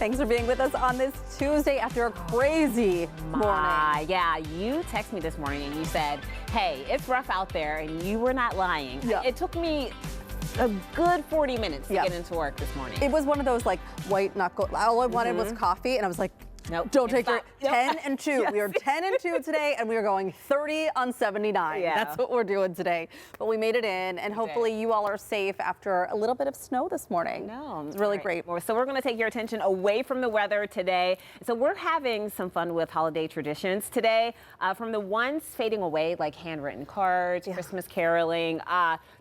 Thanks for being with us on this Tuesday after a crazy morning. Yeah, you texted me this morning and you said, hey, it's rough out there, and you were not lying. Yeah. It took me a good 40 minutes to get into work this morning. It was one of those like white knuckle. All I wanted was coffee, and I was like, nope, don't take your nope. 10 and 2. Yes. We are 10 and 2 today, and we are going 30 on 79. Yeah. That's what we're doing today. But we made it in, and hopefully you all are safe after a little bit of snow this morning. No, it's really great. So we're going to take your attention away from the weather today. So we're having some fun with holiday traditions today, from the ones fading away, like handwritten cards, Christmas caroling,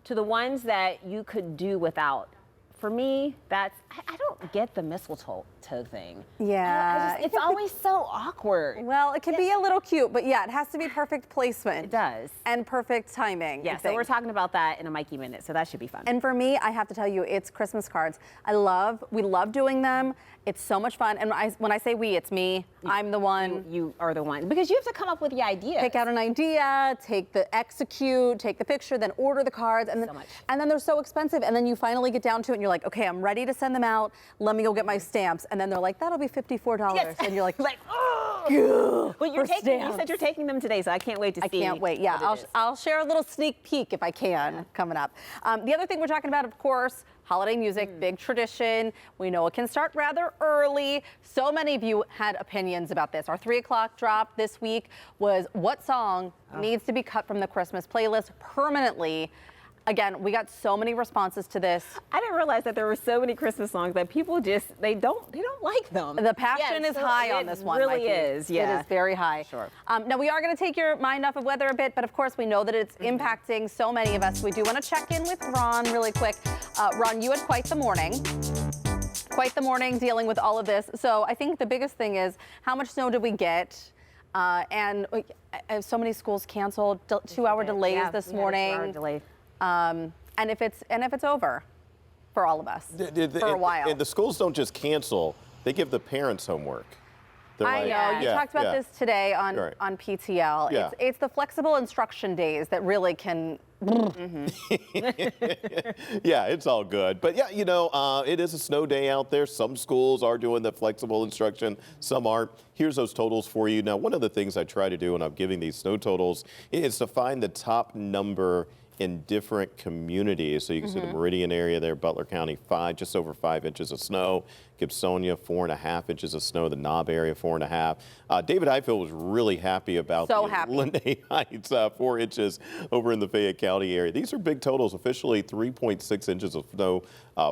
to the ones that you could do without. For me, I don't get the mistletoe thing. Yeah. It's always so awkward. Well, it can be a little cute, but yeah, it has to be perfect placement. It does. And perfect timing. Yeah, so we're talking about that in a Mikey Minute, so that should be fun. And for me, I have to tell you, it's Christmas cards. We love doing them. It's so much fun. And when I say we, it's me. I'm the one. You are the one. Because you have to come up with the idea. Pick out an idea, take the picture, then order the cards. And then they're so expensive. And then you finally get down to it and you're like, okay, I'm ready to send them out. Let me go get my stamps. And then they're like, that'll be $54. Yes. And you're like, oh. But you said you're taking them today, so I can't wait to see. I can't wait. Yeah, I'll share a little sneak peek if I can coming up. The other thing we're talking about, of course, holiday music, big tradition. We know it can start rather early. So many of you had opinions about this. Our 3 o'clock drop this week was what song needs to be cut from the Christmas playlist permanently. Again, we got so many responses to this. I didn't realize that there were so many Christmas songs that people they don't like them. The passion is high on this one. It really is. Yeah, it is very high. Sure. Now we are going to take your mind off of weather a bit, but of course we know that it's impacting so many of us. We do want to check in with Ron really quick. Ron, you had quite the morning dealing with all of this. So I think the biggest thing is how much snow did we get? And so many schools canceled, 2-hour delays this morning. 2-hour delay. And if it's over for all of us for a while. And the schools don't just cancel; they give the parents homework. I know. You talked about this today on PTL. Yeah. It's the flexible instruction days that really can. Yeah, it's all good. But yeah, it is a snow day out there. Some schools are doing the flexible instruction, some aren't. Here's those totals for you. Now, one of the things I try to do when I'm giving these snow totals is to find the top number in different communities. So you can see the Meridian area there, Butler County, just over 5 inches of snow. Gibsonia, 4.5 inches of snow. The Knob area, 4.5. David Highfield was really happy about Linde Heights, 4 inches over in the Fayette County area. These are big totals. Officially 3.6 inches of snow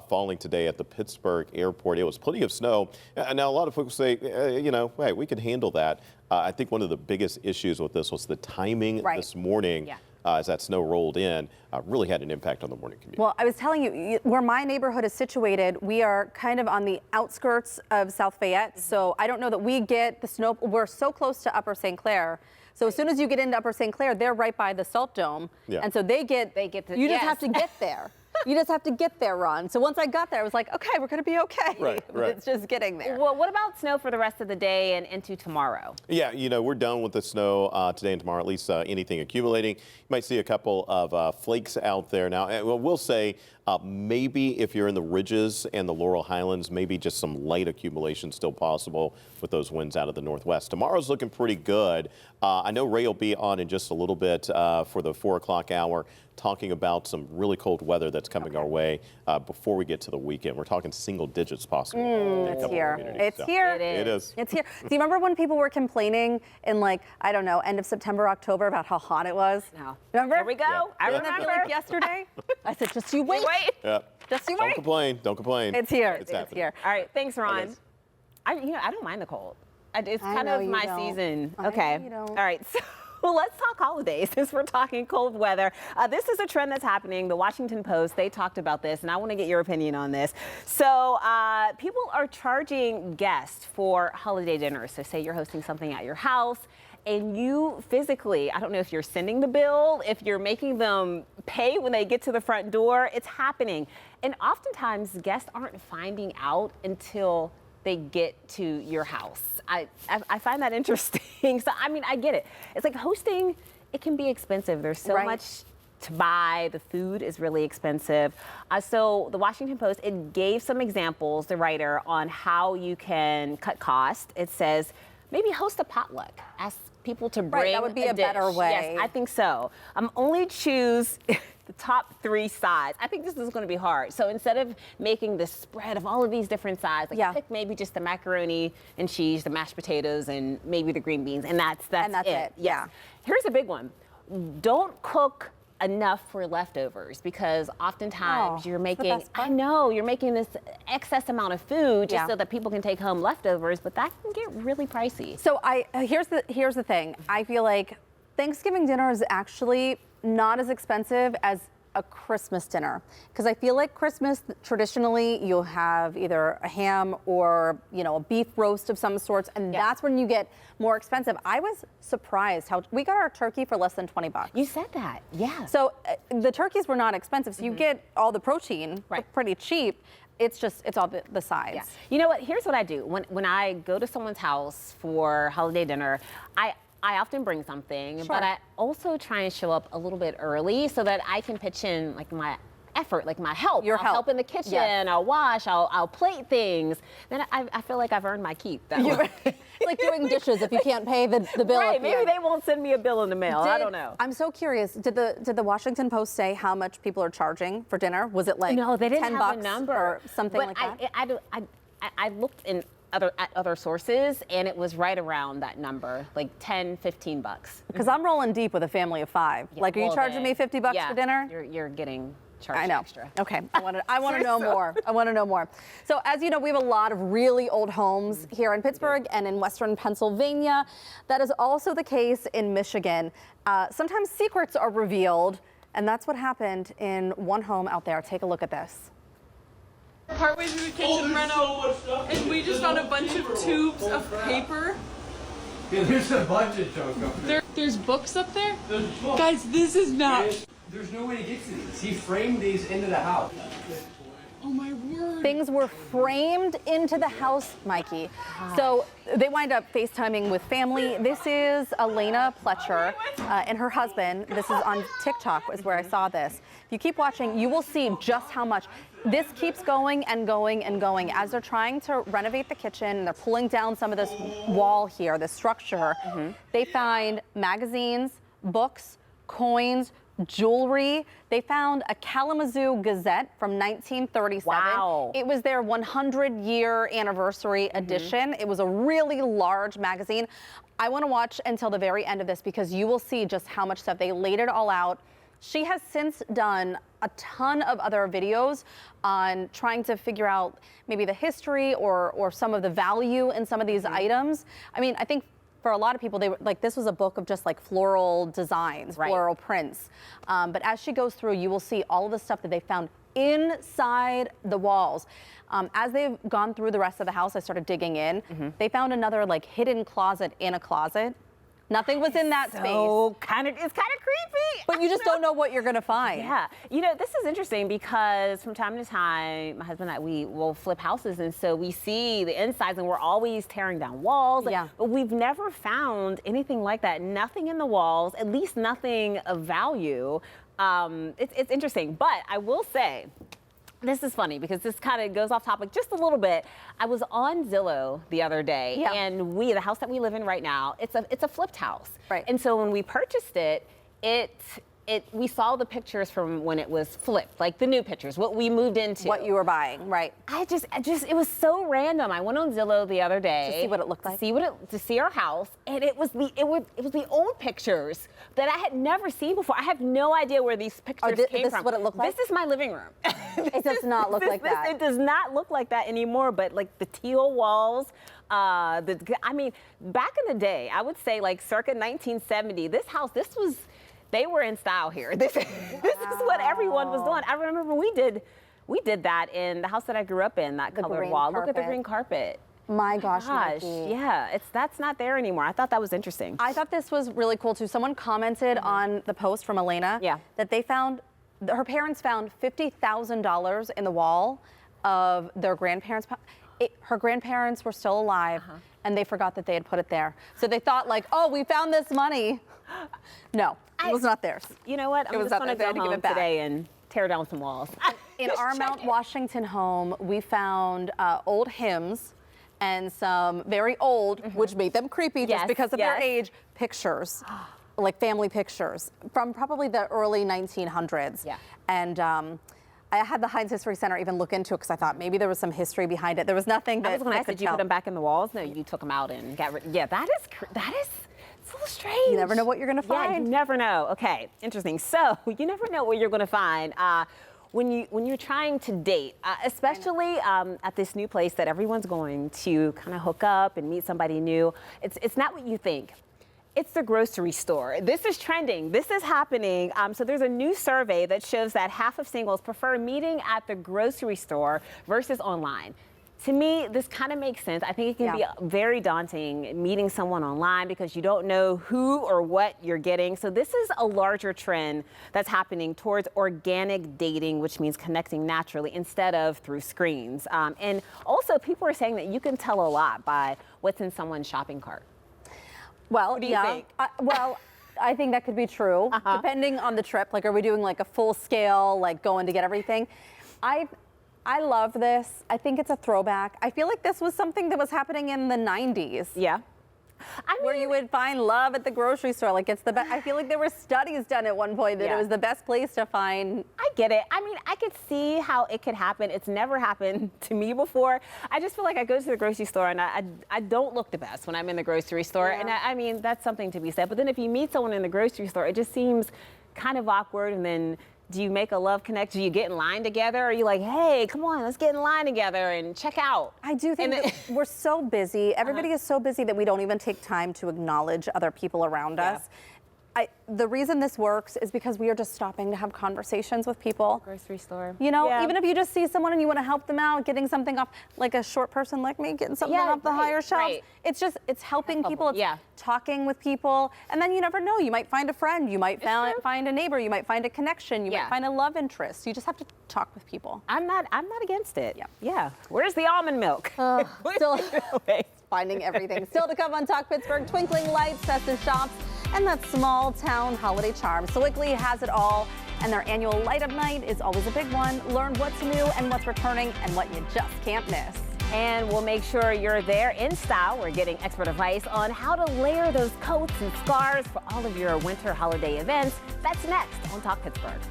falling today at the Pittsburgh airport. It was plenty of snow. And now a lot of folks say, hey, we can handle that. I think one of the biggest issues with this was the timing this morning. Yeah. As that snow rolled in, really had an impact on the morning commute. Well, I was telling you, where my neighborhood is situated, we are kind of on the outskirts of South Fayette, so I don't know that we get the snow. We're so close to Upper St. Clair. So as soon as you get into Upper St. Clair, they're right by the Salt Dome, and so they get you just have to get there. You just have to get there, Ron. So once I got there, I was like, okay, we're going to be okay. Right. It's just getting there. Well, what about snow for the rest of the day and into tomorrow? Yeah, we're done with the snow today and tomorrow, at least anything accumulating. You might see a couple of flakes out there. Now, we'll say maybe if you're in the ridges and the Laurel Highlands, maybe just some light accumulation still possible with those winds out of the northwest. Tomorrow's looking pretty good. I know Ray will be on in just a little bit for the 4 o'clock hour, talking about some really cold weather that's coming our way before we get to the weekend. We're talking single digits possible. It's here. It's here. It is. It's here. Do you remember when people were complaining in end of September, October about how hot it was? No. Remember? There we go. Yeah. I Didn't that feel like yesterday? I said, just you wait. Yeah. Just you wait. Don't complain. It's here. It's here. All right. Thanks, Ron. I don't mind the cold. It's kind of my season. Okay. All right. So Well, let's talk holidays since we're talking cold weather. This is a trend that's happening. The Washington Post, they talked about this, and I want to get your opinion on this. So people are charging guests for holiday dinners. So say you're hosting something at your house, and you physically, I don't know if you're sending the bill, if you're making them pay when they get to the front door, it's happening. And oftentimes guests aren't finding out until they get to your house. I find that interesting. So, I mean, I get it. It's like hosting, it can be expensive. There's so much to buy. The food is really expensive. So the Washington Post, it gave some examples, the writer, on how you can cut costs. It says maybe host a potluck. Ask people to bring that would be a dish. better way. Yes, I think so. Only choose the top 3 sides. I think this is going to be hard. So instead of making this spread of all of these different sides, like pick maybe just the macaroni and cheese, the mashed potatoes, and maybe the green beans, and that's it. Yeah. Here's a big one. Don't cook enough for leftovers, because oftentimes you're making, you're making this excess amount of food just so that people can take home leftovers, but that can get really pricey. So here's the thing. I feel like Thanksgiving dinner is actually not as expensive as a Christmas dinner, because I feel like Christmas traditionally you'll have either a ham or a beef roast of some sorts, and that's when you get more expensive. I was surprised how we got our turkey for less than $20. You said that, yeah. So the turkeys were not expensive, so you get all the protein for pretty cheap. It's all the sides. Yeah. You know what? Here's what I do when I go to someone's house for holiday dinner. I often bring something, but I also try and show up a little bit early so that I can pitch in like my effort, like my help. I'll help in the kitchen. Yes. I'll wash. I'll plate things. Then I feel like I've earned my keep. That way. It's like doing dishes if you can't pay the bill. Right. Maybe they won't send me a bill in the mail. I don't know. I'm so curious. Did the Washington Post say how much people are charging for dinner? Was it like no? They didn't $10 have a number or something like that? I looked in other sources, and it was right around that number, like $10-15. Because I'm rolling deep with a family of 5. Yeah, like, are you charging me $50 for dinner? You're getting charged I know. extra. Okay, I want to know more. I want to know more. So as you know, we have a lot of really old homes here in Pittsburgh and in Western Pennsylvania. That is also the case in Michigan. Sometimes secrets are revealed, and that's what happened in one home out there. Take a look at this. Partway through the kitchen reno, and we just found a bunch of tubes of paper. Yeah, there's a bunch of junk up there. There's books up there? There's books. Guys, this is not... There's no way to get to these. He framed these into the house. Oh my word. Things were framed into the house, Mikey. So they wind up FaceTiming with family. This is Elena Pletcher and her husband. This is on TikTok is where I saw this. If you keep watching, you will see just how much. This keeps going and going and going. As they're trying to renovate the kitchen, they're pulling down some of this wall here, this structure. They find magazines, books, coins, jewelry. They found a Kalamazoo Gazette from 1937. Wow. It was their 100-year anniversary edition. It was a really large magazine. I want to watch until the very end of this because you will see just how much stuff. They laid it all out. She has since done a ton of other videos on trying to figure out maybe the history or some of the value in some of these items. I mean, I think for a lot of people, they were like, this was a book of just like floral designs, floral prints. But as she goes through, you will see all of the stuff that they found inside the walls. As they've gone through the rest of the house, I started digging in. They found another like hidden closet in a closet. Nothing was in that space. It's kind of creepy. But you just don't know what you're going to find. Yeah. You know, this is interesting because from time to time, my husband and I, we will flip houses. And so we see the insides and we're always tearing down walls. Yeah. But we've never found anything like that. Nothing in the walls, at least nothing of value. It's interesting. But I will say, this is funny because this kind of goes off topic just a little bit. I was on Zillow the other day, and the house that we live in right now, it's a flipped house. Right. And so when we purchased it, we saw the pictures from when it was flipped, like the new pictures, what we moved into. What you were buying, right? It was so random. I went on Zillow the other day to see what it looked like. To see our house, and it was the old pictures that I had never seen before. I have no idea where these pictures came from. This is what it looked like? This is my living room. It does not look like that. It does not look like that anymore, but like the teal walls, I mean, back in the day, I would say like circa 1970, this house, they were in style here. This is what everyone was doing. I remember we did that in the house that I grew up in, that colored wall. Look at the green carpet. My gosh, yeah, that's not there anymore. I thought that was interesting. I thought this was really cool too. Someone commented on the post from Elena that her parents found $50,000 in the wall of their grandparents'. Her grandparents were still alive, and they forgot that they had put it there. So they thought like, oh, we found this money. No, it was not theirs. You know what? I'm just going to go home today and tear down some walls. In our Mount Washington home, we found old hymns and some very old, which made them creepy just because of their age, pictures, like family pictures from probably the early 1900s. Yeah. And I had the Heinz History Center even look into it because I thought maybe there was some history behind it. There was nothing that I was going to ask, could did you tell. put them back in the walls? No, you took them out and got rid. Yeah, that is it's a little strange. You never know what you're going to find. Yeah, you never know. Okay, interesting. So you never know what you're going to find. When you're trying to date, especially at this new place that everyone's going to kind of hook up and meet somebody new, it's not what you think. It's the grocery store. This is trending. This is happening. So there's a new survey that shows that half of singles prefer meeting at the grocery store versus online. To me, this kind of makes sense. I think it can be very daunting meeting someone online because you don't know who or what you're getting. So this is a larger trend that's happening towards organic dating, which means connecting naturally instead of through screens. And also, people are saying that you can tell a lot by what's in someone's shopping cart. Well, What do you think? I think that could be true, depending on the trip. Like, are we doing like a full scale, like going to get everything? I love this. I think it's a throwback. I feel like this was something that was happening in the 90s. Yeah. I mean, where you would find love at the grocery store. Like, it's the best. I feel like there were studies done at one point that it was the best place to find. I get it. I mean, I could see how it could happen. It's never happened to me before. I just feel like I go to the grocery store and I don't look the best when I'm in the grocery store. And I mean, that's something to be said. But then if you meet someone in the grocery store, it just seems kind of awkward. And then do you make a love connect? Do you get in line together? Or are you like, hey, come on, let's get in line together and check out? I do think that we're so busy. Everybody is so busy that we don't even take time to acknowledge other people around us. The reason this works is because we are just stopping to have conversations with people. Grocery store. You know, even if you just see someone and you want to help them out, getting something off, like a short person like me, getting something off the higher shelves. It's helping people. It's talking with people. And then you never know. You might find a friend. You might find a neighbor. You might find a connection. You might find a love interest. You just have to talk with people. I'm not against it. Yeah. Where's the almond milk? Still finding everything. Still to come on Talk Pittsburgh, twinkling lights, festive shops, and that small town holiday charm. So Wiggly has it all, and their annual Light Up Night is always a big one. Learn what's new and what's returning and what you just can't miss. And we'll make sure you're there in style. We're getting expert advice on how to layer those coats and scarves for all of your winter holiday events. That's next on Talk Pittsburgh.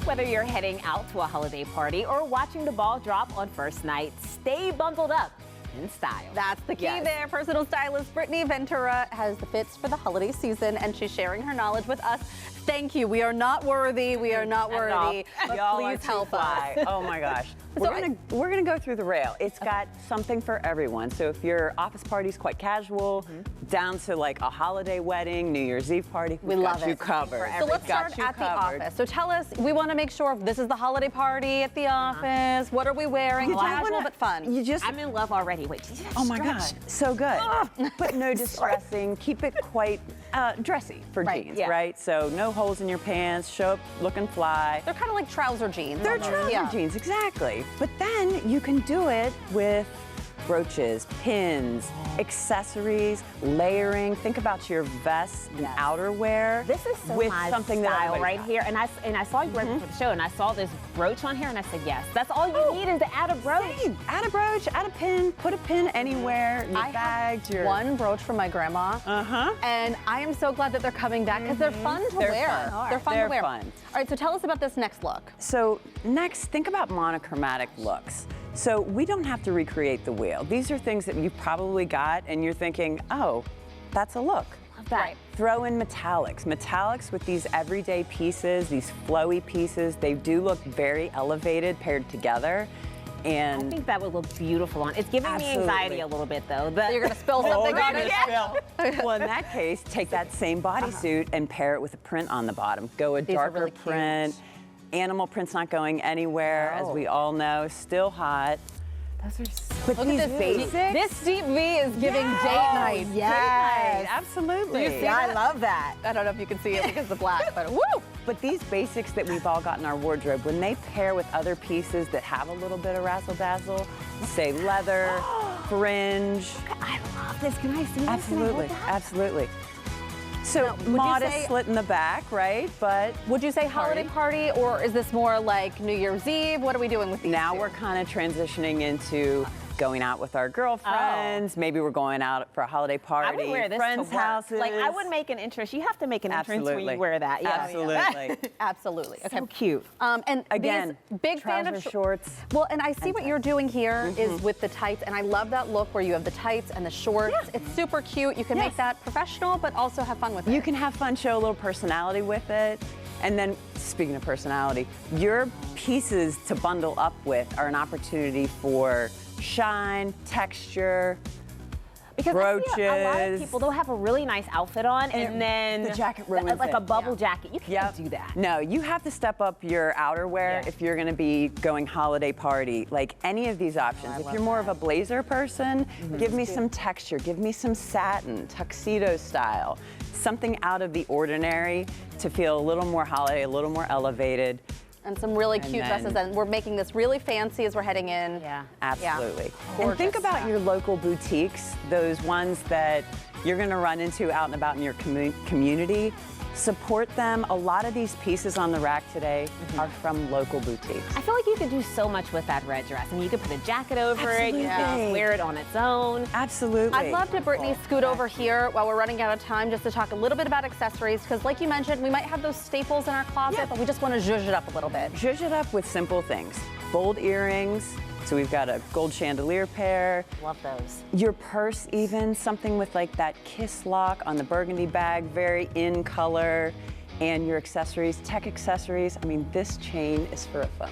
Whether you're heading out to a holiday party or watching the ball drop on first night, stay bundled up in style. That's the key there. Personal stylist Brittany Ventura has the fits for the holiday season, and she's sharing her knowledge with us. Thank you. We are not worthy. We are not worthy. But please help us. Oh my gosh. We're gonna go through the rail. It's got something for everyone. So if your office party's quite casual, down to like a holiday wedding, New Year's Eve party, we love you covered. So let's start at the office. So tell us, we want to make sure this is the holiday party at the office. What are we wearing? Casual but fun. I'm in love already. Wait, oh my gosh, so good. But no distressing. Keep it quite dressy for jeans, right? So no holes in your pants. Show up looking fly. They're kind of like trouser jeans. They're trouser jeans, exactly. But then you can do it with brooches, pins, accessories, layering. Think about your vests and outerwear. This is so with my something style right here. And I saw you right before the show, and I saw this brooch on here, and I said, yes. That's all you need is to add a brooch. Same. Add a brooch, add a pin, put a pin anywhere. Your bag, have one brooch from my grandma. And I am so glad that they're coming back because they're fun to wear. They're fun to wear. All right, so tell us about this next look. So next, think about monochromatic looks. So we don't have to recreate the wheel. These are things that you've probably got and you're thinking, oh, that's a look. Love that. Right. Throw in metallics. Metallics with these everyday pieces, these flowy pieces, they do look very elevated paired together. And I think that would look beautiful on. It's giving me anxiety a little bit though. You're gonna spill something on it. Well, in that case, take that same bodysuit and pair it with a print on the bottom. Go a darker really print. Animal print's not going anywhere, as we all know. Still hot. Those are so But Look these at this basics. This deep V is giving date night. Yes, absolutely. Do you see I that? love that. I don't know if you can see it because of the black, but woo! But these basics that we've all got in our wardrobe, when they pair with other pieces that have a little bit of razzle-dazzle, say leather, fringe. I love this. Can I see this? Absolutely, absolutely. So would you modest say- slit in the back, right? But Would you say holiday party, or is this more like New Year's Eve? What are we doing with these now two? we're kind of transitioning into going out with our girlfriends. Maybe we're going out for a holiday party. I would wear this friends' to work. houses. Like, I would make an entrance. You have to make an entrance when Absolutely. you wear that. Yeah. Absolutely. Absolutely. Okay. So cute. And Again, these big fan trouser of shorts. Well, and I see what you're doing here is with the tights, and I love that look where you have the tights and the shorts. It's super cute. You can make that professional, but also have fun with it. You can have fun, show a little personality with it. And then, speaking of personality, your pieces to bundle up with are an opportunity for shine, texture, Because I see a lot of brooches. people, they'll have a really nice outfit on, and then the jacket ruins like it. a bubble jacket. You can't Yep. do that. No, you have to step up your outerwear Yeah. if you're going to be going holiday party. Like any of these options. If you're more of a blazer person, give me some texture, give me some satin, tuxedo style, something out of the ordinary to feel a little more holiday, a little more elevated. and some really cute then- dresses, and we're making this really fancy as we're heading in. Yeah. Absolutely. And Gorgeous think about stuff. your local boutiques, those ones that you're going to run into out and about in your community. Support them. A lot of these pieces on the rack today are from local boutiques. I feel like you could do so much with that red dress. I mean, you could put a jacket over it. You Absolutely. can just wear it on its own. Absolutely. I'd love to, Brittany, scoot over here while we're running out of time just to talk a little bit about accessories, because like you mentioned, we might have those staples in our closet, but we just want to zhuzh it up a little bit. Zhuzh it up with simple things. Gold earrings. So we've got a gold chandelier pair. Love those. Your purse even, something with like that kiss lock on the burgundy bag, very in color. And your accessories, tech accessories. I mean, this chain is for a phone.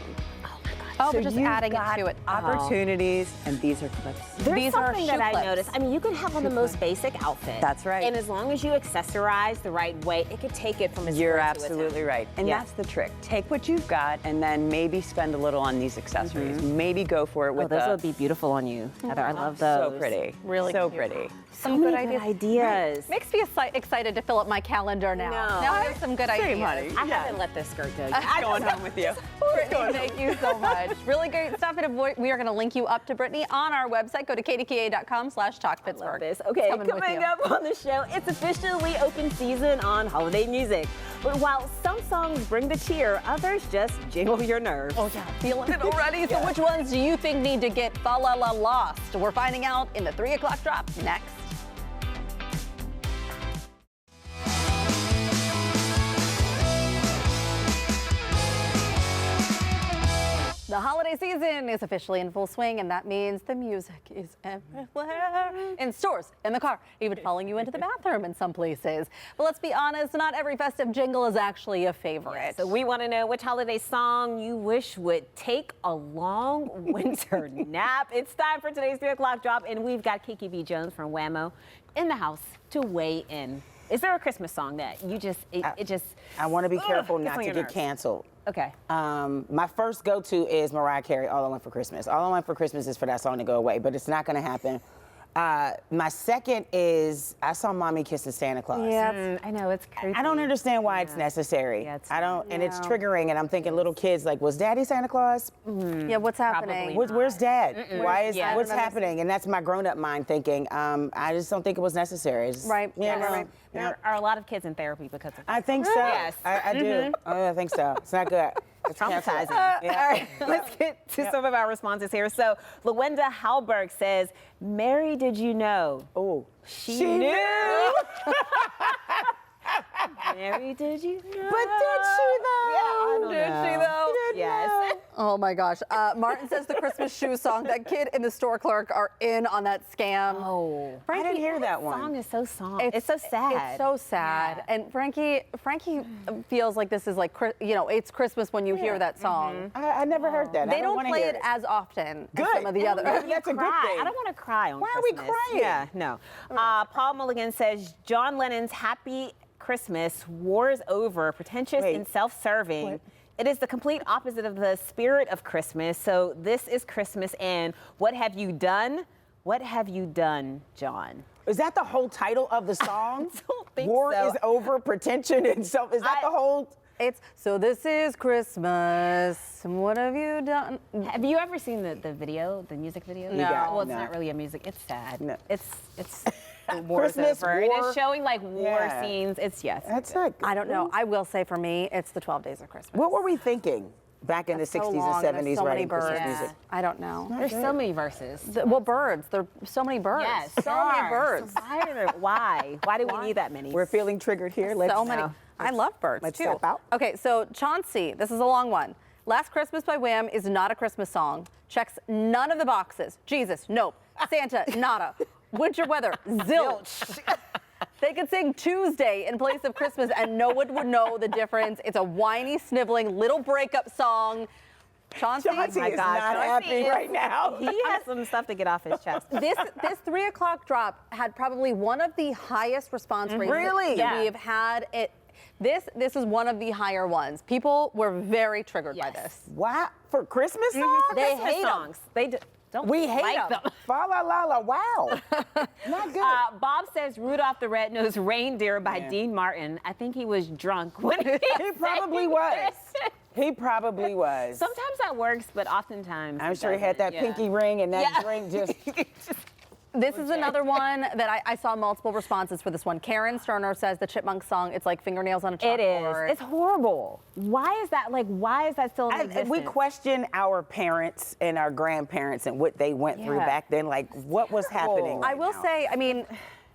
Oh, So we're just you've adding it got to it. Opportunities, and these are clips. There's These are something that shoe I clips. noticed. I mean, you can have on the most basic outfit. That's right. And as long as you accessorize the right way, it could take it from a You're skirt to a absolutely top. right. And Yeah. that's the trick. Take what you've got and then maybe spend a little on these accessories. Maybe go for it Oh, with those the would be beautiful on you, Heather. I love those. so pretty. Really so cute. pretty. Some good many ideas. ideas. Makes me excited to fill up my calendar now. No. Now I have some good Same, ideas. honey. I haven't let this skirt go yet. I'm going home with you. Brittany, thank you so much. Really great stuff. And we are going to link you up to Brittany on our website. Go to kdka.com/talkpittsburgh. Love this. Okay, Coming with coming you. up on the show, it's officially open season on holiday music. But while some songs bring the cheer, others just jingle your nerves. Oh, yeah, feeling it already. So which ones do you think need to get fa-la-la lost? We're finding out in the 3 o'clock drop next. The holiday season is officially in full swing, and that means the music is everywhere. In stores, in the car, even following you into the bathroom in some places. But let's be honest, not every festive jingle is actually a favorite. So we want to know which holiday song you wish would take a long winter nap. It's time for today's 3 o'clock drop, and we've got Kiki B. Jones from Whammo in the house to weigh in. Is there a Christmas song that you just, it just... I want to be careful gets not on to your get nerves? canceled. Okay. My first go-to is Mariah Carey, All I Want for Christmas. All I Want for Christmas is for that song to go away, but it's not going to happen. My second is I Saw Mommy Kissing Santa Claus. Yeah, I know, it's crazy. I don't understand why it's necessary. Yeah, it's I don't, and it's triggering, and I'm thinking little kids like, was Daddy Santa Claus? yeah, what's happening? Where's Dad? Why is Yeah. what's happening? And that's my grown-up mind thinking. I just don't think it was necessary. It's just- Right. Yeah, Yes. right. There are a lot of kids in therapy because of that. I think so. Yes. I do. Oh, I think so. It's not good. It's Traumatizing. Yeah. All right, let's get to some of our responses here. So, Lawenda Halberg says, Mary, did you know? Oh, She knew. Mary, did you know? But did she though? Yeah, I don't Did know. she though? Yes. Oh my gosh. Martin says the Christmas shoe song. That kid and the store clerk are in on that scam. Oh, I didn't hear that song one. is so It's so sad. It's so sad. And Frankie feels like this is like, it's Christmas when you hear that song. I never heard that. They I don't wanna play hear it as often as Good. some of the other. That's a good Cry. thing. I don't want to cry on Why are we Christmas. crying? Yeah, no. Paul Mulligan says John Lennon's Happy Christmas, war is over, pretentious Wait. and self-serving. It is the complete opposite of the spirit of Christmas. So this is Christmas, and what have you done? What have you done, John? Is that the whole title of the song? I don't think War so. is over, pretension and so. Is that the whole? It's so this is Christmas. What have you done? Have you ever seen the video, the music video? No. Well, it's No. not really a music. It's sad. No. It's war's Christmas, over. And war. it's showing like war Yeah. scenes. It's That's not good. I don't know. I will say for me, it's the 12 Days of Christmas. What were we thinking back in That's the so 60s long, and and there's 70s so many writing Christmas birds. music? I don't know. There's so many verses. Well, birds. There are so many birds. Yes, so many birds. So why? Why do we need that many? We're feeling triggered here. Let's So many. I love birds let's too. step out. Okay, so Chauncey, this is a long one. Last Christmas by Wham is not a Christmas song. Checks none of the boxes. Jesus, nope. Santa, nada. Winter weather, zilch. They could sing Tuesday in place of Christmas and no one would know the difference. It's a whiny, sniveling little breakup song. Chauncey, Chauncey my is gosh, not Chauncey happy is- right now. He has some stuff to get off his chest. this 3 o'clock drop had probably one of the highest response rates Really? that Yeah. we have had. This is one of the higher ones. People were very triggered by Yes. this. What? For Christmas songs? They Christmas hate 'em. songs. Don't We hate like them. Fa la la la, wow. Not good. Bob says Rudolph the Red-Nosed Reindeer by Yeah. Dean Martin. I think he was drunk when he He probably sang was. it. He probably was. Sometimes that works, but oftentimes I'm it sure he had that doesn't. pinky ring and that Yeah. drink just. This is another one that I saw multiple responses for this one. Karen Sterner says the Chipmunk song, it's like fingernails on a It chalkboard. is. It's horrible. Why is that? Like, why is that still in existence? We question our parents and our grandparents and what they went through Yeah. back then. Like, what was happening? I right will now? say, I mean,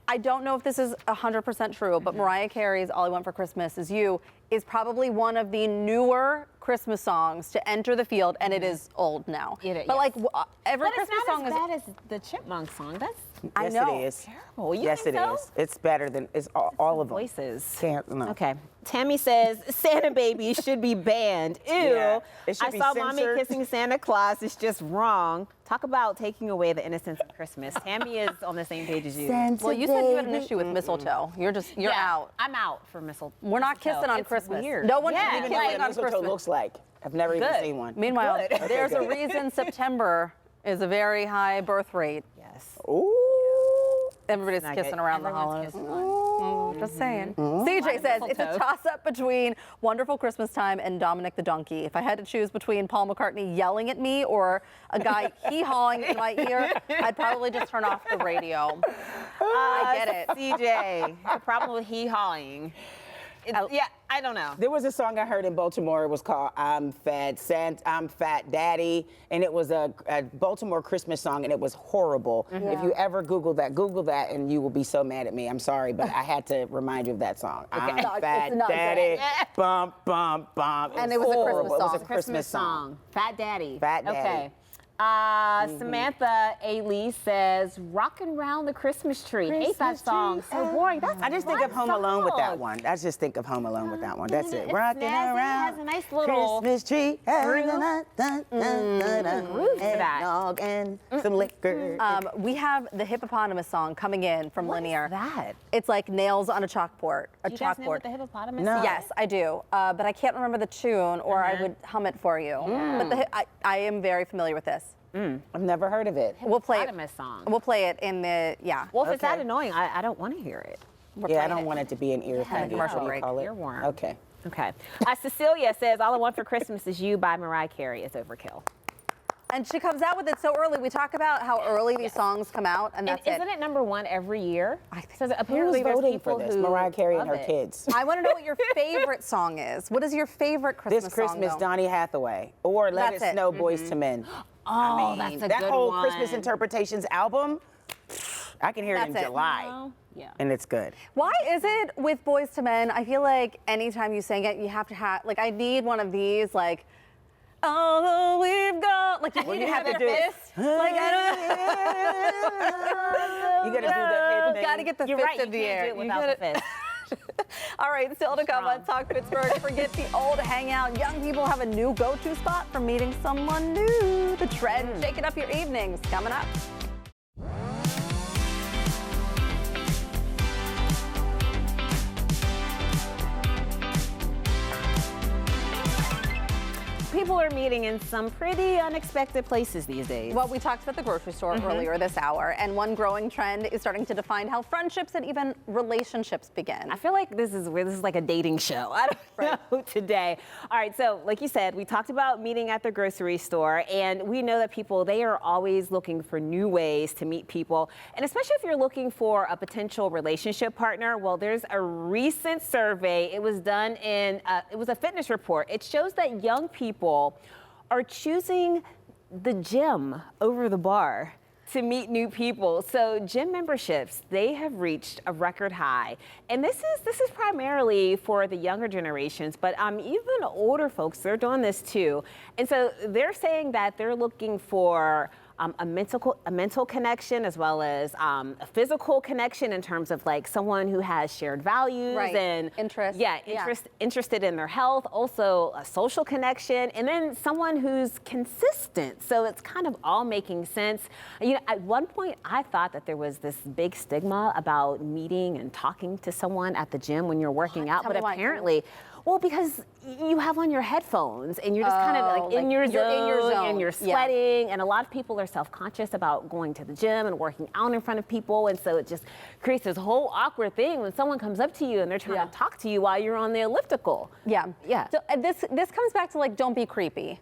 I don't know if this is 100% true, but Mariah Carey's All I Want for Christmas Is You is probably one of the newer Christmas songs to enter the field, and it is old now. It is, but like yes. every But it's Christmas not song as is bad as the Chipmunk song. That's I Yes, know. it is. terrible. You Yes, think it so? is. It's better than it's all of them. Voices. Can't no. Okay. Tammy says Santa Baby should be banned. Ew. Yeah, it should I be saw Mommy censored. kissing Santa Claus. It's just wrong. Talk about taking away the innocence of Christmas. Tammy is on the same page as you. Well, you said you had an issue with mistletoe. You're Yeah, out. I'm out for mistletoe. We're not kissing on It's Christmas. weird. No one Yeah, should be Even know kissing what on mistletoe Christmas. looks like. I've never even Good. seen one. Meanwhile, Good. there's a good. reason September is a very high birth rate. Yes. Ooh. Everybody's Not kissing good. around the Everyone's holidays. kissing one. Just saying. Mm-hmm. CJ says it's a mistletoe. toss-up between Wonderful Christmas Time and Dominic the Donkey. If I had to choose between Paul McCartney yelling at me or a guy hee-hawing in my ear, I'd probably just turn off the radio. I get it. CJ, the problem with hee-hawing. Yeah, I don't know. There was a song I heard in Baltimore. It was called "I'm Fat Daddy," and it was a Baltimore Christmas song, and it was horrible. If you ever Google that, and you will be so mad at me. I'm sorry, but I had to remind you of that song. I'm No, it's Fat not Daddy, good. bump, bump, bump. And it was a Christmas horrible. It was song. a Christmas song. Fat Daddy. Fat Daddy. Okay. Samantha A. Lee says, "Rockin' Round the Christmas Tree." Hate that song. So boring. That's I just think one of Home Alone with that song. one. I just think of Home Alone with that one. That's it. It's Rocking snazzy, around. has a nice little Christmas tree. groove. Groove to that. Eggnog and some liquor. We have the hippopotamus song coming in from Linear. that? It's like nails on a chalkboard. You guys know what the hippopotamus No. is? Yes, I do, but I can't remember the tune, or I would hum it for you. But I am very familiar with this. I've never heard of it. We'll play it. Hippopotamus song. We'll play it in the Well, if it's that Okay. annoying, I don't want to hear it. We're Yeah, I playing don't want it to be an ear thing. commercial What do you break. call it? Earworm. Okay. Okay. Cecilia says, "All I Want for Christmas Is You" by Mariah Carey is overkill. And she comes out with it so early. We talk about how early these songs come out, and that's Isn't it #1 every year? I think so. so. Apparently, Who's there's voting people for this? who Mariah Carey and love her it. kids. I want to know what your favorite song is. What is your favorite Christmas This song? Christmas, though? Donny Hathaway, or Let That's It it. Snow, Boys to Men. Oh, that's a that good whole one. Christmas Interpretations album, I can hear it in That's it. July, Oh, yeah. and it's good. Why is it with Boys to Men? I feel like anytime you sing it, you have to have like I need one of these like. Oh, we've got like you need to have to their do it. fist. Like You gotta do the You gotta get the You're fist right. in You the can't air. do it You without gotta- the fist. All right, still to come on Talk Pittsburgh. Forget the old hangout. Young people have a new go-to spot for meeting someone new. The trend shaking up your evenings coming up. people are meeting in some pretty unexpected places these days. Well, we talked about the grocery store earlier this hour, and one growing trend is starting to define how friendships and even relationships begin. I feel like this is like a dating show. I don't know today. All right, so like you said, we talked about meeting at the grocery store, and we know that people, they are always looking for new ways to meet people, and especially if you're looking for a potential relationship partner. Well, there's a recent survey. It was done in, it was a fitness report. It shows that young people are choosing the gym over the bar to meet new people. So gym memberships, they have reached a record high. And this is primarily for the younger generations, but even older folks, they're doing this too. And so they're saying that they're looking for a mental connection as well as a physical connection in terms of like someone who has shared values and interests. Interested in their health, also a social connection, and then someone who's consistent. So it's kind of all making sense. You know, at one point I thought that there was this big stigma about meeting and talking to someone at the gym when you're working out, but apparently, well, because you have on your headphones and you're just kind of like in your zone and you're sweating, and a lot of people are self-conscious about going to the gym and working out in front of people, and so it just creates this whole awkward thing when someone comes up to you and they're trying to talk to you while you're on the elliptical. So this comes back to like, don't be creepy.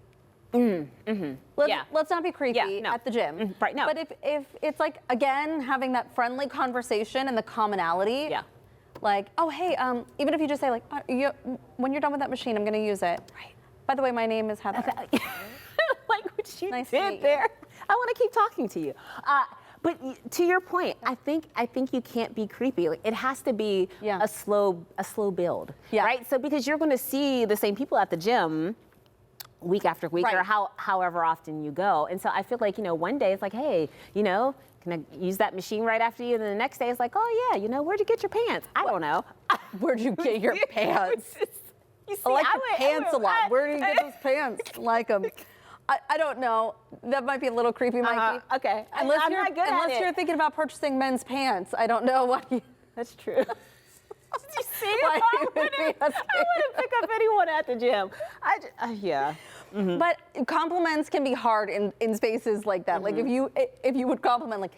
Let's not be creepy at the gym. Right, no. But if it's like, again, having that friendly conversation and the commonality. Like, oh, hey, even if you just say like, when you're done with that machine, I'm going to use it. Right. By the way, my name is Heather. Like what you nice did there. I want to keep talking to you. But to your point, I think you can't be creepy. Like, it has to be a slow build, right? So because you're going to see the same people at the gym week after week, or however often you go, and so I feel like, you know, one day it's like, hey, you know, can I use that machine right after you? And then the next day it's like, oh yeah, you know, where'd you get your pants? I don't know. Where'd you get your pants? You see, I like your pants a lot. Where do you get those pants? Like them. I don't know. That might be a little creepy, Mikey. Okay. Unless unless you're thinking about purchasing men's pants. I don't know what you... That's true. Did you see? I wouldn't pick up anyone at the gym. But compliments can be hard in spaces like that. Like if you would compliment, like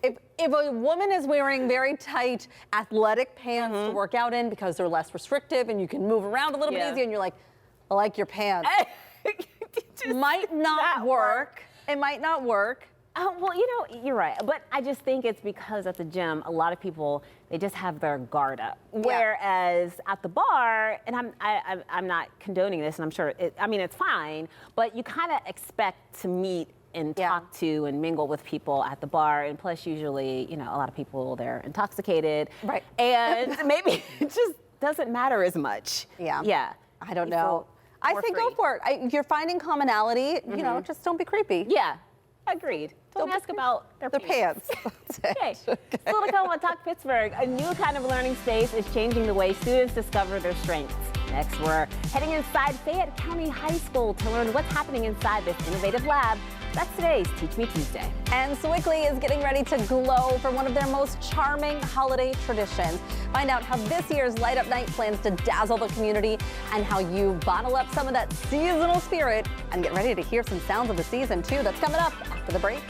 if a woman is wearing very tight athletic pants to work out in because they're less restrictive and you can move around a little bit easier, and you're like, I like your pants. Might not work. It might not work. Well, you know, you're right. But I just think it's because at the gym, a lot of people, they just have their guard up. Whereas at the bar, and I'm not condoning this, and I'm sure, it's fine, but you kind of expect to meet and talk to and mingle with people at the bar. And plus, usually, you know, a lot of people, they're intoxicated. Right. And maybe it just doesn't matter as much. Yeah. I don't know. I say go for it. If you're finding commonality, you know, just don't be creepy. Yeah. Agreed. Don't ask about their pants. Okay. Still to come on Talk Pittsburgh, a new kind of learning space is changing the way students discover their strengths. Next, we're heading inside Fayette County High School to learn what's happening inside this innovative lab. That's today's Teach Me Tuesday. And Sewickley is getting ready to glow for one of their most charming holiday traditions. Find out how this year's Light Up Night plans to dazzle the community and how you bottle up some of that seasonal spirit and get ready to hear some sounds of the season too. That's coming up after the break.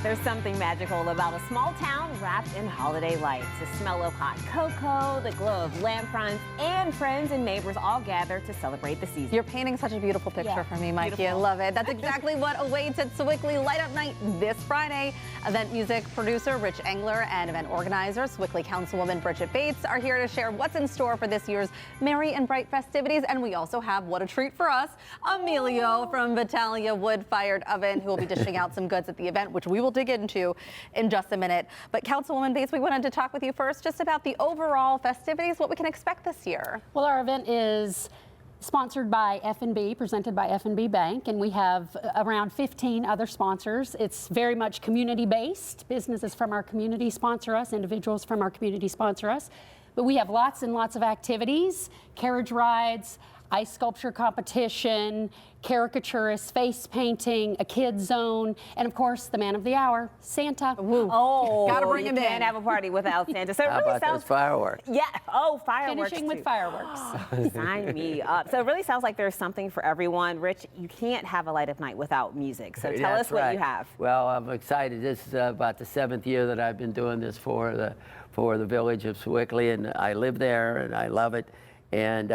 There's something magical about a small town wrapped in holiday lights. The smell of hot cocoa, the glow of lamp fronts, and friends and neighbors all gather to celebrate the season. You're painting such a beautiful picture for me, Mikey. Beautiful. I love it. That's exactly what awaits at Sewickley Light Up Night this Friday. Event music producer Rich Engler and event organizer Sewickley Councilwoman Bridget Bates are here to share what's in store for this year's merry and bright festivities. And we also have, what a treat for us, Emilio from Vitalia Wood Fired Oven, who will be dishing out some goods at the event, which we will dig into in just a minute. But Councilwoman Bates, we wanted to talk with you first just about the overall festivities, what we can expect this year. Well, our event is sponsored by F&B, presented by F&B Bank, and we have around 15 other sponsors. It's very much community-based. Businesses from our community sponsor us, individuals from our community sponsor us. But we have lots and lots of activities, carriage rides, ice sculpture competition, caricaturist face painting, a kid zone, and of course the man of the hour, Santa. Oh, Gotta bring you him can't in. have a party without Santa. So it How really about sounds those fireworks? Yeah. Oh, fireworks. Finishing with too. fireworks. Sign me up. So it really sounds like there's something for everyone. Rich, you can't have a light of night without music. So tell That's us what right. you have. Well, I'm excited. This is about the 7th year that I've been doing this for the village of Sewickley, and I live there and I love it. And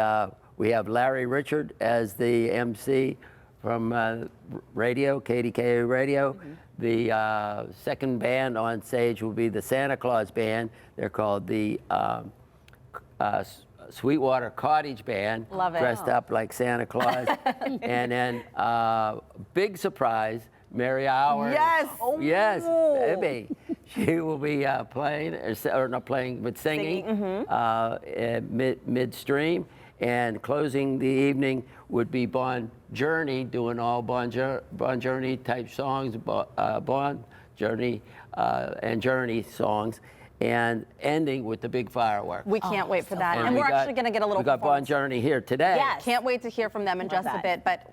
we have Larry Richard as the MC from radio, KDKA Radio. The second band on stage will be the Santa Claus Band. They're called the Sweetwater Cottage Band. Love it. Dressed up like Santa Claus. And then big surprise, Mary Howard. Yes. Yes, baby. She will be playing, or not playing, but singing midstream. And closing the evening would be Bon Journey, doing all Bon Journey type songs, Bon Journey and Journey songs, and ending with the big fireworks. We can't wait for that. And we we're got- actually going to get a little We got Bon performance. Journey here today. Yes. Can't wait to hear from them in just a that. bit, but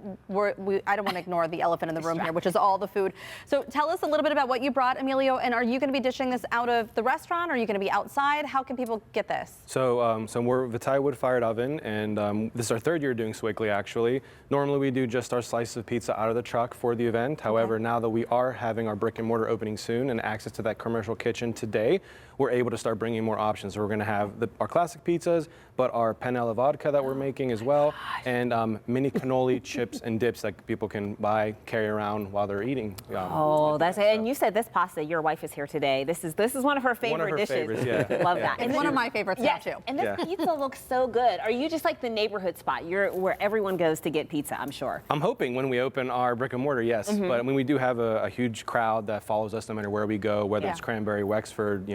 I don't want to ignore the elephant in the room here, which is all the food. So tell us a little bit about what you brought, Emilio, and are you going to be dishing this out of the restaurant? Or are you going to be outside? How can people get this? So, we're Vitae wood-fired oven, and this is our 3rd year doing Sewickley, actually. Normally, we do just our slice of pizza out of the truck for the event. However, now that we are having our brick and mortar opening soon and access to that commercial kitchen today, we're able to start bringing more options. So we're going to have our classic pizzas, but our panela vodka that we're making as well, and mini cannoli chips and dips that people can buy, carry around while they're eating. Oh, that's it. And you said this pasta, your wife is here today. This is one of her favorite her dishes. favorites, yeah. Love that. It's one of my favorites now, too. And this pizza looks so good. Are you just like the neighborhood spot? You're where everyone goes to get pizza, I'm sure. I'm hoping when we open our brick and mortar, yes. But I mean, we do have a huge crowd that follows us no matter where we go, whether it's Cranberry, Wexford,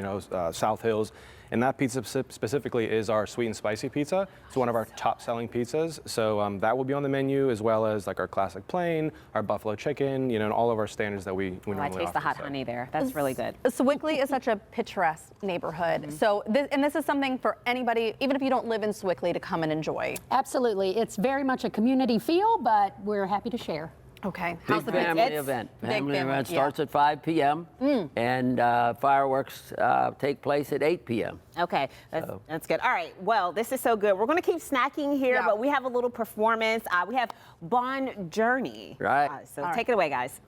South Hills. And that pizza specifically is our sweet and spicy pizza. It's one of our top selling pizzas. So that will be on the menu, as well as like our classic plain, our buffalo chicken, and all of our standards that we normally I taste the hot honey there. That's really good. Sewickley is such a picturesque neighborhood. So this is something for anybody, even if you don't live in Sewickley, to come and enjoy. Absolutely. It's very much a community feel, but we're happy to share. Okay. Big family event. Big Family family, event yeah. starts at 5 p.m. And fireworks take place at 8 p.m. Okay, that's good. All right, well, this is so good. We're going to keep snacking here, Yeah. but we have a little performance. We have Bon Journey. Right. So take it away, guys.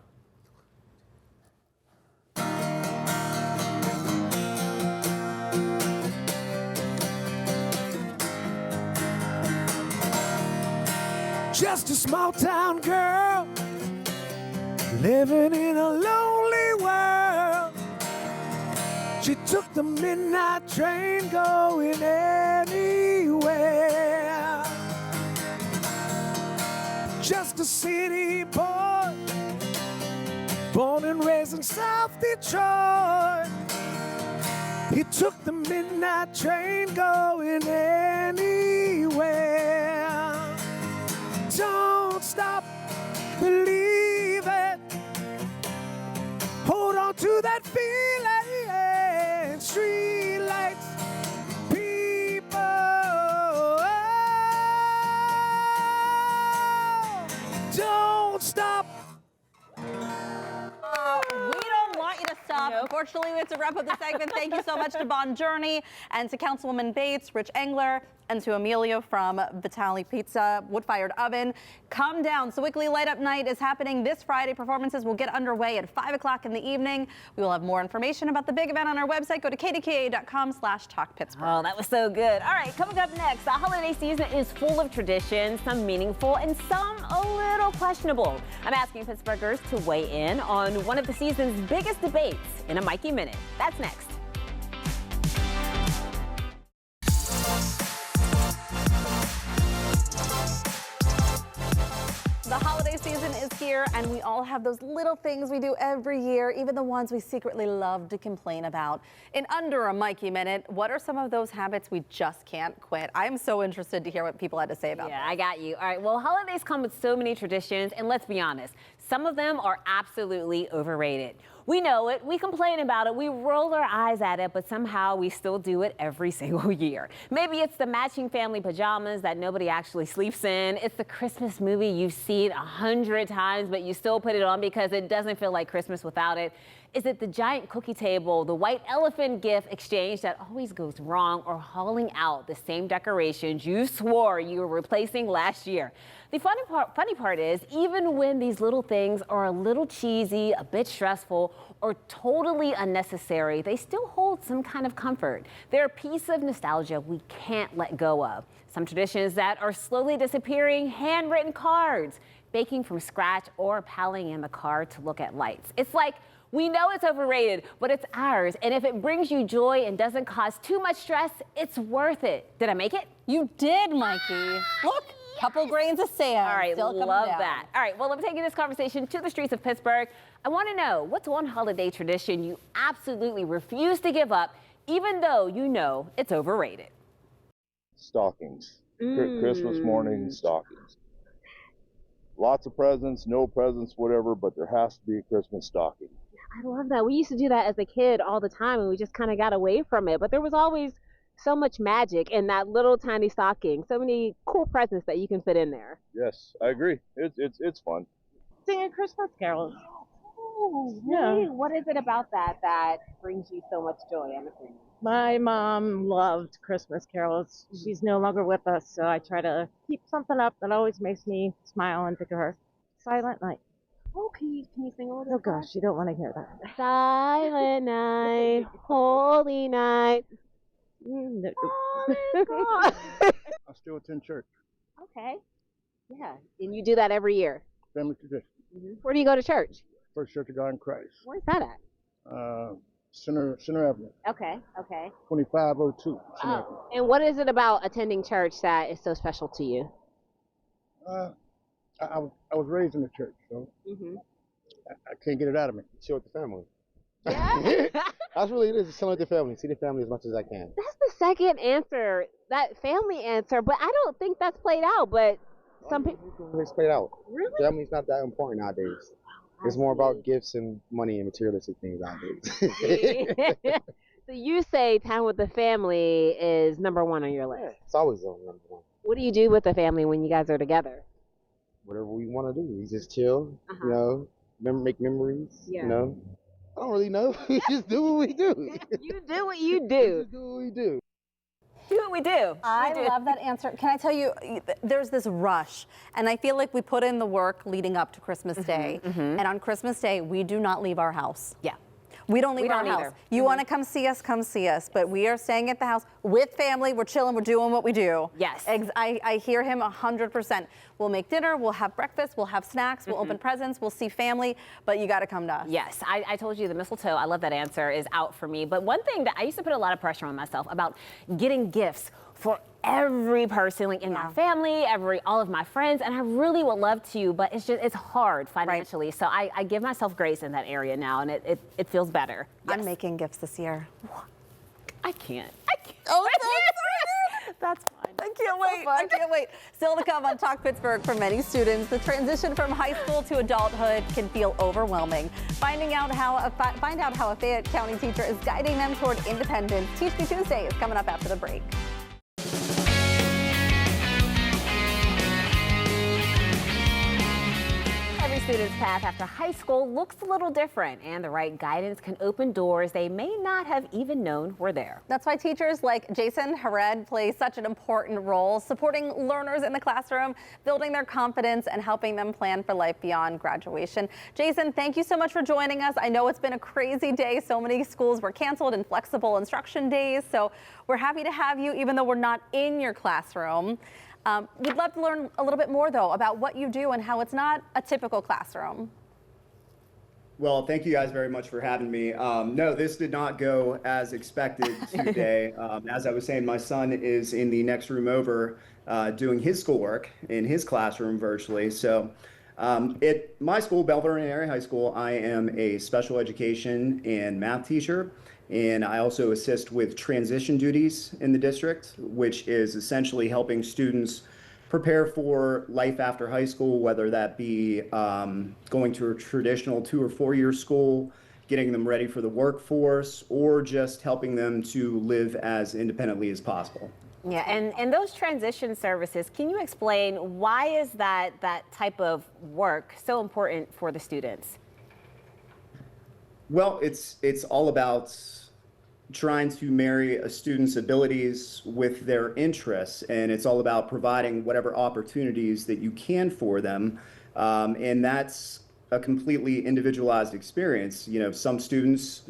Just a small town girl living in a lonely world. She took the midnight train going anywhere. Just a city boy, born and raised in South Detroit. He took the midnight train going anywhere. Don't stop, believe it. Hold on to that feeling. Street lights, people. Don't stop. We don't want you to stop. Unfortunately, we have to wrap up the segment. Thank you so much to Bon Journey and to Councilwoman Bates, Rich Engler, and to Emilio from Vitale Pizza Wood-Fired Oven. Come down. Sewickley Light Up Night is happening this Friday. Performances will get underway at 5 o'clock in the evening. We will have more information about the big event on our website. Go to kdka.com/talkpittsburgh. Oh, that was so good. All right, coming up next, the holiday season is full of traditions, some meaningful and some a little questionable. I'm asking Pittsburghers to weigh in on one of the season's biggest debates in a Mikey Minute. That's next. The holiday season is here, and we all have those little things we do every year, even the ones we secretly love to complain about. In under a Mikey Minute, what are some of those habits we just can't quit? I'm so interested to hear what people had to say about Yeah, that. I got you. All right, well, holidays come with so many traditions, and let's be honest, Some of them are absolutely overrated. We know it, we complain about it, we roll our eyes at it, but somehow we still do it every single year. Maybe it's the matching family pajamas that nobody actually sleeps in. It's the Christmas movie you've seen 100 times, but you still put it on because it doesn't feel like Christmas without it. Is it the giant cookie table, the white elephant gift exchange that always goes wrong, or hauling out the same decorations you swore you were replacing last year? The funny part is, even when these little things are a little cheesy, a bit stressful, or totally unnecessary, they still hold some kind of comfort. They're a piece of nostalgia we can't let go of. Some traditions that are slowly disappearing: handwritten cards, baking from scratch, or paling in the car to look at lights. It's like, we know it's overrated, but it's ours. And if it brings you joy and doesn't cause too much stress, it's worth it. Did I make it? You did, Mikey. Look, couple grains of sand. All right, still love down. that. All right, well, I'm taking this conversation to the streets of Pittsburgh. I want to know, what's one holiday tradition you absolutely refuse to give up, even though you know it's overrated? Stockings. Christmas morning stockings. Lots of presents, no presents, whatever, but there has to be a Christmas stocking. I love that. We used to do that as a kid all the time, and we just kind of got away from it. But there was always so much magic in that little tiny stocking. So many cool presents that you can fit in there. Yes, I agree. It's fun. Singing Christmas carols. Oh, Really? Yeah. What is it about that brings you so much joy? I'm assuming. My mom loved Christmas carols. She's no longer with us, so I try to keep something up that always makes me smile and think of her. Silent Night. Oh, can you sing a little? Oh gosh, you don't want to hear that. Silent night, holy night. No. God. I still attend church. Okay. Yeah, and you do that every year. Family tradition. Where do you go to church? First Church of God in Christ. Where's that at? Center Avenue. Okay. 2502. Center Avenue. And what is it about attending church that is so special to you? I was raised in the church, so I can't get it out of me. Chill with the family. Yeah. That's really it is. Chill with the family. See the family as much as I can. That's the second answer, that family answer, but I don't think that's played out. But some people. It's played out. Really? Family's not that important nowadays. It's more about gifts and money and materialistic things nowadays. So you say time with the family is number one on your list. It's always on number one. What do you do with the family when you guys are together? Whatever we want to do. We just chill, you know, make memories, you know. I don't really know. We just do what we do. You do what you do. Just do what we do. Do what we do. I love that answer. Can I tell you, there's this rush, and I feel like we put in the work leading up to Christmas Day, and on Christmas Day, we do not leave our house. Yeah. We don't leave our house. Either. You want to come see us, but we are staying at the house with family. We're chilling, we're doing what we do. Yes. I hear him 100%. We'll make dinner, we'll have breakfast, we'll have snacks, we'll open presents, we'll see family, but you got to come to us. Yes, I told you the mistletoe, I love that answer, is out for me. But one thing that I used to put a lot of pressure on myself about getting gifts for every person, like in my family, all of my friends, and I really would love to, but it's hard financially. Right. So I give myself grace in that area now, and it feels better. Yes. I'm making gifts this year. I can't. Oh, that's fine. I can't wait. I can't wait. Still to come on Talk Pittsburgh, for many students, the transition from high school to adulthood can feel overwhelming. Find out how a Fayette County teacher is guiding them toward independence. Teach Me Tuesday is coming up after the break. Every student's path after high school looks a little different, and the right guidance can open doors they may not have even known were there. That's why teachers like Jason Hared play such an important role, supporting learners in the classroom, building their confidence, and helping them plan for life beyond graduation. Jason, thank you so much for joining us. I know it's been a crazy day. So many schools were canceled and flexible instruction days, so we're happy to have you, even though we're not in your classroom. We'd love to learn a little bit more, though, about what you do and how it's not a typical classroom. Well, thank you guys very much for having me. No, this did not go as expected today. As I was saying, my son is in the next room over doing his schoolwork in his classroom virtually. So at my school, Belvedere Area High School, I am a special education and math teacher. And I also assist with transition duties in the district, which is essentially helping students prepare for life after high school, whether that be going to a traditional 2 or 4 year school, getting them ready for the workforce, or just helping them to live as independently as possible. Yeah, and those transition services, can you explain why is that type of work so important for the students? Well, it's all about trying to marry a student's abilities with their interests, and it's all about providing whatever opportunities that you can for them, and that's a completely individualized experience. You know, some students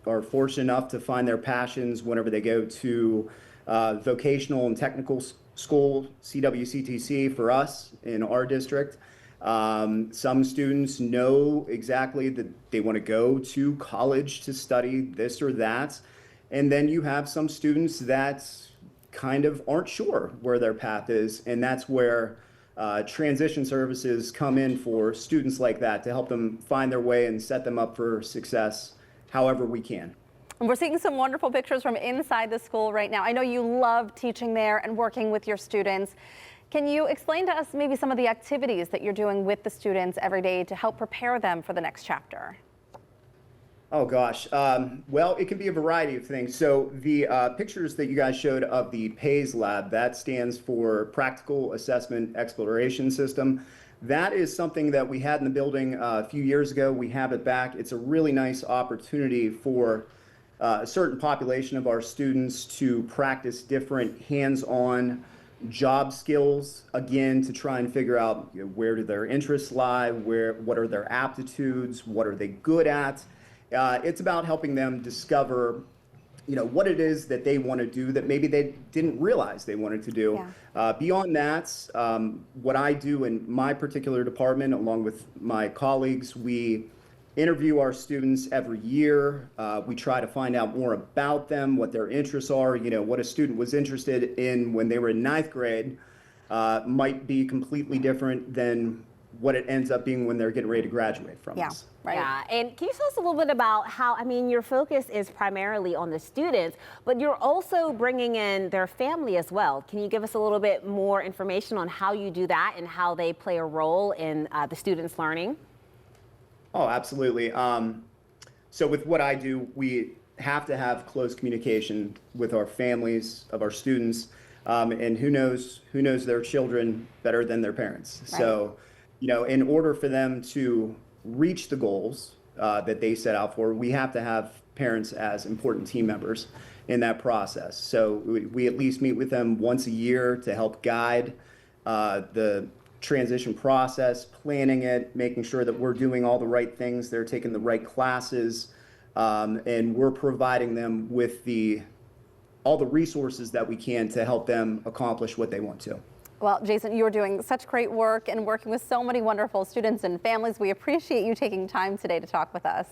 are fortunate enough to find their passions whenever they go to vocational and technical school, CWCTC for us in our district. Some students know exactly that they want to go to college to study this or that. And then you have some students that kind of aren't sure where their path is. And that's where transition services come in for students like that to help them find their way and set them up for success however we can. And we're seeing some wonderful pictures from inside the school right now. I know you love teaching there and working with your students. Can you explain to us maybe some of the activities that you're doing with the students every day to help prepare them for the next chapter? Oh gosh, well, it can be a variety of things. So the pictures that you guys showed of the PAYS lab, that stands for Practical Assessment Exploration System. That is something that we had in the building a few years ago. We have it back. It's a really nice opportunity for a certain population of our students to practice different hands-on job skills, again, to try and figure out, you know, where do their interests lie, what are their aptitudes, what are they good at. It's about helping them discover, you know, what it is that they want to do that maybe they didn't realize they wanted to do. Yeah. Beyond that, what I do in my particular department, along with my colleagues, we interview our students every year. We try to find out more about them, what their interests are. You know, what a student was interested in when they were in 9th grade might be completely different than what it ends up being when they're getting ready to graduate from us. Right. Yeah, and can you tell us a little bit about how, I mean, your focus is primarily on the students, but you're also bringing in their family as well. Can you give us a little bit more information on how you do that and how they play a role in the students' learning? Oh, absolutely. So with what I do, we have to have close communication with our families of our students, and who knows their children better than their parents. Right. So, you know, in order for them to reach the goals that they set out for, we have to have parents as important team members in that process. So we at least meet with them once a year to help guide the transition process, planning it, making sure that we're doing all the right things, they're taking the right classes, and we're providing them with all the resources that we can to help them accomplish what they want to. Well, Jason, you're doing such great work and working with so many wonderful students and families. We appreciate you taking time today to talk with us.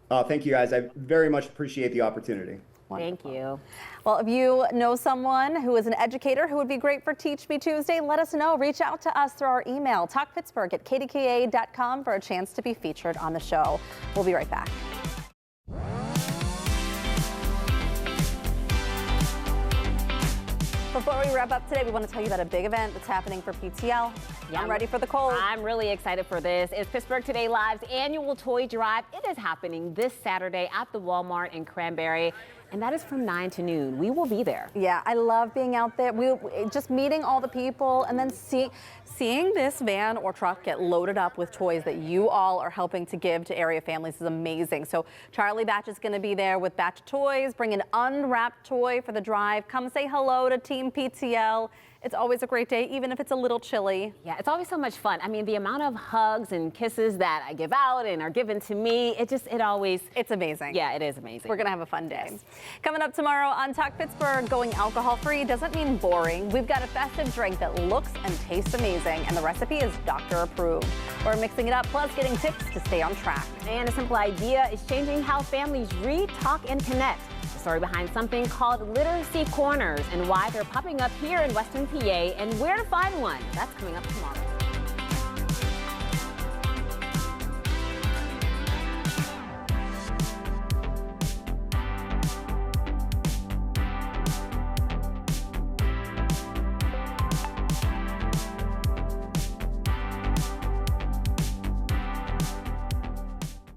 Thank you, guys. I very much appreciate the opportunity. Wonderful. Thank you. Well, if you know someone who is an educator who would be great for Teach Me Tuesday, let us know. Reach out to us through our email, talkpittsburgh@kdka.com, for a chance to be featured on the show. We'll be right back. Before we wrap up today, we want to tell you about a big event that's happening for PTL. Yeah, I'm ready for the cold. I'm really excited for this. It's Pittsburgh Today Live's annual toy drive. It is happening this Saturday at the Walmart in Cranberry, and that is from 9 to noon. We will be there. Yeah, I love being out there. Just meeting all the people and then seeing this van or truck get loaded up with toys that you all are helping to give to area families is amazing. So Charlie Batch is going to be there with Batch Toys. Bring an unwrapped toy for the drive. Come say hello to Team PTL. It's always a great day, even if it's a little chilly. Yeah, it's always so much fun. I mean, the amount of hugs and kisses that I give out and are given to me, it's amazing. Yeah, it is amazing. We're gonna have a fun day. Yes. Coming up tomorrow on Talk Pittsburgh, going alcohol-free doesn't mean boring. We've got a festive drink that looks and tastes amazing, and the recipe is doctor approved. We're mixing it up, plus getting tips to stay on track. And a simple idea is changing how families read, talk, and connect. The story behind something called Literacy Corners and why they're popping up here in Western PA and where to find one. That's coming up tomorrow.